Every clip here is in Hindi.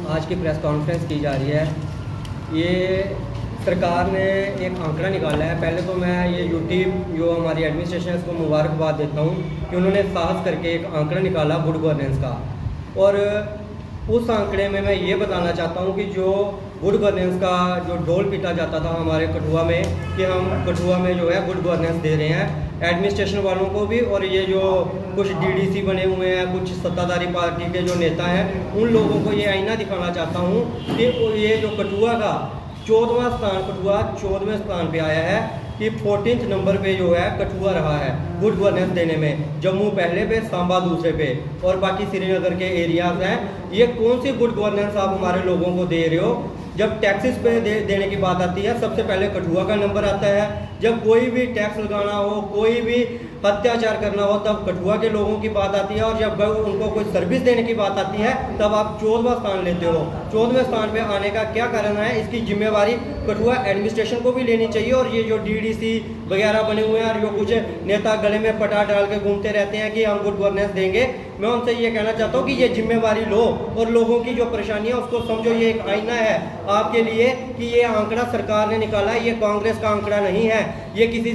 आज की प्रेस कॉन्फ्रेंस की जा रही है। ये सरकार ने एक आंकड़ा निकाला है। पहले तो मैं ये यूटी जो हमारी एडमिनिस्ट्रेशन है उसको मुबारकबाद देता हूँ कि उन्होंने साहस करके एक आंकड़ा निकाला गुड गवर्नेंस का। और उस आंकड़े में मैं ये बताना चाहता हूँ कि जो गुड गवर्नेंस का जो ढोल पीटा जाता था हमारे कठुआ में कि हम कठुआ में जो है गुड गवर्नेंस दे रहे हैं एडमिनिस्ट्रेशन वालों को भी, और ये जो कुछ डीडीसी बने हुए हैं, कुछ सत्ताधारी पार्टी के जो नेता हैं, उन लोगों को ये आईना दिखाना चाहता हूँ कि ये जो कठुआ का 14वां स्थान, कठुआ 14वें स्थान पे आया है कि 14th नंबर पे जो है कठुआ रहा है गुड गवर्नेंस देने में। जम्मू पहले पे, सांबा दूसरे पे, और बाकी श्रीनगर के एरियाज हैं। ये कौन सी गुड गवर्नेंस आप हमारे लोगों को दे रहे हो? जब टैक्सेस पे देने की बात आती है सबसे पहले कठुआ का नंबर आता है। जब कोई भी टैक्स लगाना हो, कोई भी अत्याचार करना हो, तब कठुआ के लोगों की बात आती है। और जब उनको कोई सर्विस देने की बात आती है तब आप 14वां स्थान लेते हो। 14वें स्थान पे आने का क्या कारण है? इसकी जिम्मेवारी कठुआ एडमिनिस्ट्रेशन को भी लेनी चाहिए। और ये जो डीडीसी वगैरह बने हुए हैं और जो कुछ नेता गले में पटा डाल के घूमते रहते हैं कि हम गुड गवर्नेंस देंगे, मैं उनसे ये कहना चाहता हूँ कि ये जिम्मेवारी लो और लोगों की जो परेशानी है उसको समझो। ये एक आईना है आपके लिए कि ये आंकड़ा सरकार ने निकाला है, ये कांग्रेस का आंकड़ा नहीं है, ये किसी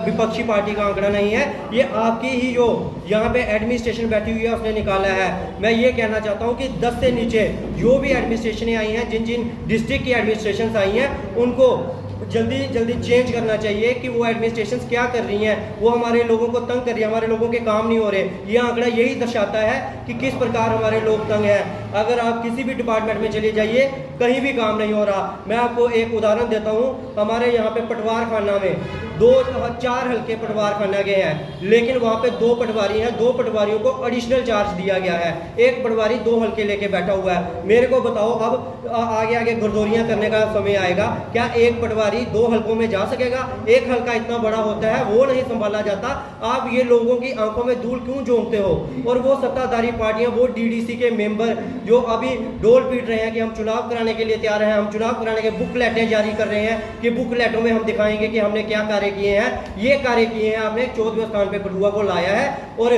विपक्षी पार्टी का आंकड़ा नहीं है, ये आपकी ही जो यहाँ पे एडमिनिस्ट्रेशन बैठी हुई है उसने निकाला है। मैं ये कहना चाहता हूँ कि 10 से नीचे जो भी एडमिनिस्ट्रेशन आई हैं, जिन जिन डिस्ट्रिक्ट की एडमिनिस्ट्रेशन आई हैं, उनको जल्दी चेंज करना चाहिए कि वो एडमिनिस्ट्रेशंस क्या कर रही हैं। वो हमारे लोगों को तंग कर रही है, हमारे लोगों के काम नहीं हो रहे। ये आंकड़ा यही दर्शाता है कि किस प्रकार हमारे लोग तंग हैं। अगर आप किसी भी डिपार्टमेंट में चले जाइए, कहीं भी काम नहीं हो रहा। मैं आपको एक उदाहरण देता हूँ। हमारे यहाँ पे पटवार खाना में 4 हल्के पटवार खाना गए हैं, लेकिन वहाँ पे 2 पटवारी हैं। 2 पटवारियों को एडिशनल चार्ज दिया गया है। एक पटवारी 2 हल्के लेके बैठा हुआ है। मेरे को बताओ, अब आगे गर्दोरियाँ करने का समय आएगा, क्या एक पटवारी 2 हल्कों में जा सकेगा? एक हल्का इतना बड़ा होता है, वो नहीं संभाला जाता। आप ये लोगों की आंखों में धूल क्यों झोंकते हो? और वो सत्ताधारी पार्टियां, वो डीडीसी के मेंबर जो अभी डोल पीट रहे हैं कि हम चुनाव कराने के लिए तैयार हैं, हम चुनाव कराने के बुकलेटें जारी कर रहे हैं कि बुकलेटों में हम दिखाएंगे कि हमने क्या कार्य किए हैं। ये कार्य किए हैं आपने। 14वें स्थान पे कठुआ को लाया है। और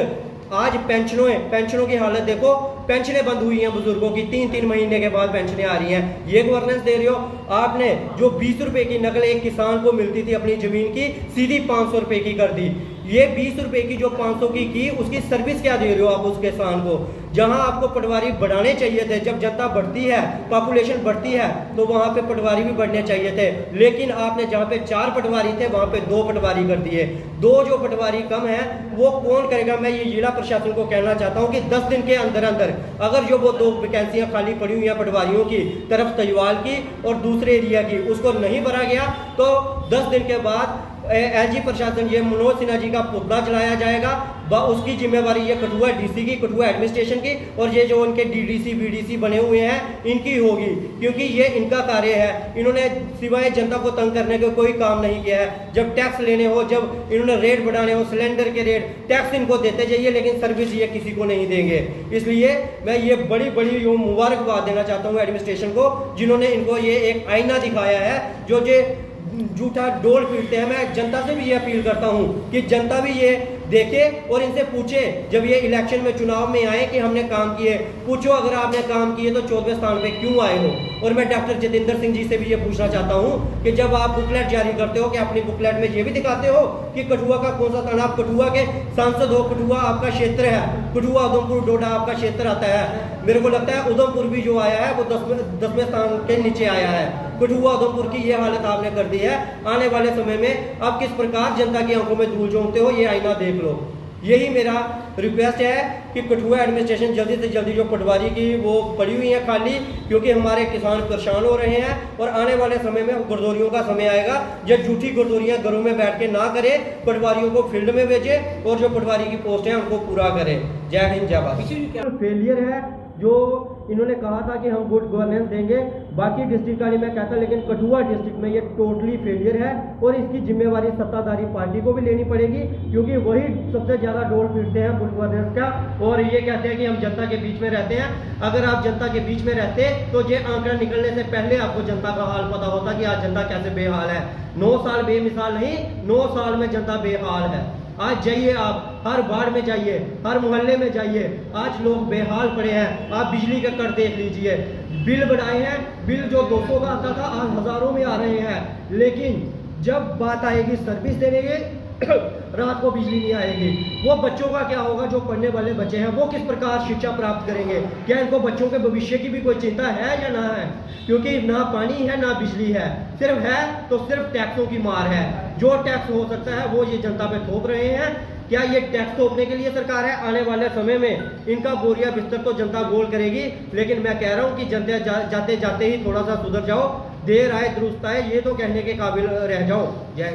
आज पेंशनों की हालत देखो। पेंशनें बंद हुई हैं बुजुर्गों की, 3-3 महीने के बाद पेंशनें आ रही हैं। ये गवर्नेंस दे रहे हो? आपने जो 20 रुपए की नकल एक किसान को मिलती थी अपनी जमीन की, सीधी 500 रुपए की कर दी। ये 20 रुपए की जो 500 की उसकी सर्विस क्या दे रहे हो आप उस किसान को? जहां आपको पटवारी बढ़ाने चाहिए थे, जब जनता बढ़ती है, पॉपुलेशन बढ़ती है, तो वहां पे पटवारी भी बढ़ने चाहिए थे। लेकिन आपने जहां पे 4 पटवारी थे वहां पे 2 पटवारी कर दिए। 2 जो पटवारी कम है वो कौन करेगा? मैं ये जिला प्रशासन को कहना चाहता हूँ कि 10 दिन के अंदर अंदर अगर जो वो 2 वैकेंसियां खाली पड़ी हुई हैं पटवारियों की, तरफ तजवाल की और दूसरे एरिया की, उसको नहीं भरा गया तो 10 दिन के बाद एलजी प्रशासन, ये मनोज सिन्हा जी का पुतला चलाया जाएगा। उसकी जिम्मेवारी ये कठुआ डीसी की, कठुआ एडमिनिस्ट्रेशन की, और ये जो उनके डीडीसी बीडीसी बने हुए हैं इनकी होगी, क्योंकि ये इनका कार्य है। इन्होंने सिवाय जनता को तंग करने का कोई काम नहीं किया है। जब टैक्स लेने हो, जब इन्होंने रेट बढ़ाने हो, सिलेंडर के रेट, टैक्स इनको देते जाइए, लेकिन सर्विस ये किसी को नहीं देंगे। इसलिए मैं ये बड़ी मुबारकबाद देना चाहता हूँ एडमिनिस्ट्रेशन को, जिन्होंने इनको ये एक आईना दिखाया है। जो झूठा डोल पीटते हैं, मैं जनता से भी ये अपील करता हूं कि जनता भी ये देखे और इनसे पूछे, जब ये इलेक्शन में, चुनाव में आए कि हमने काम किए, पूछो अगर आपने काम किए तो 14वें स्थान पे क्यों आए हो? और मैं डॉक्टर जितेंद्र सिंह जी से भी ये पूछना चाहता हूं कि जब आप बुकलेट जारी करते हो कि अपनी बुकलेट में ये भी दिखाते हो कि कठुआ का कौन सा थाना, आप कठुआ के सांसद हो, कठुआ आपका क्षेत्र है, कठुआ उधमपुर डोडा आपका क्षेत्र आता है। मेरे को लगता है उधमपुर भी जो आया है वो 10वें स्थान के नीचे आया है। कठुआ उधमपुर की ये हालत आपने कर दी है। आने वाले समय में आप किस प्रकार जनता की आंखों में धूल झोंकते हो, ये आईना देख लो। यही मेरा रिक्वेस्ट है कि कठुआ एडमिनिस्ट्रेशन जल्दी से जल्दी जो पटवारी की वो पड़ी हुई है खाली, क्योंकि हमारे किसान परेशान हो रहे हैं। और आने वाले समय में गर्दोरियों का समय आएगा जब झूठी गर्दोरियां घरों में बैठ के ना करें, पटवारियों को फील्ड में भेजें और जो पटवारी की पोस्ट है उनको पूरा करें। जय हिंद, जय भारत। फेलियर है जो इन्होंने कहा था कि हम गुड गवर्नेंस देंगे, बाकी डिस्ट्रिक्ट का नहीं मैं कहता, लेकिन कठुआ डिस्ट्रिक्ट में ये टोटली फेलियर है। और इसकी जिम्मेवारी सत्ताधारी पार्टी को भी लेनी पड़ेगी, क्योंकि वही सबसे ज़्यादा डोल पीटते हैं गुड गवर्नेंस का। और ये कहते हैं कि हम जनता के बीच में रहते हैं। अगर आप जनता के बीच में रहते तो ये आंकड़ा निकलने से पहले आपको जनता का हाल पता होता कि आज जनता कैसे बेहाल है। 9 साल बेमिसाल नहीं, 9 साल में जनता बेहाल है। आज जाइए, आप हर वार्ड में जाइए, हर मोहल्ले में जाइए, आज लोग बेहाल पड़े हैं। आप बिजली का कट देख लीजिए, बिल बढ़ाए हैं, बिल जो 200 का आता था आज हज़ारों में आ रहे हैं। लेकिन जब बात आएगी सर्विस देने की, रात को बिजली नहीं आएगी। वो बच्चों का क्या होगा जो पढ़ने वाले बच्चे हैं, वो किस प्रकार शिक्षा प्राप्त करेंगे? क्या इनको बच्चों के भविष्य की भी कोई चिंता है या ना है? क्योंकि ना पानी है ना बिजली है, सिर्फ है तो सिर्फ टैक्सों की मार है। जो टैक्स हो सकता है वो ये जनता पे थोप रहे हैं। क्या ये टैक्स थोपने के लिए सरकार है? आने वाले समय में इनका बोरिया बिस्तर तो जनता गोल करेगी। लेकिन मैं कह रहा हूँ कि जनता जाते जाते ही थोड़ा सा सुधर जाओ, देर आए दुरुस्त आए, ये तो कहने के काबिल रह जाओ। जय हिंद।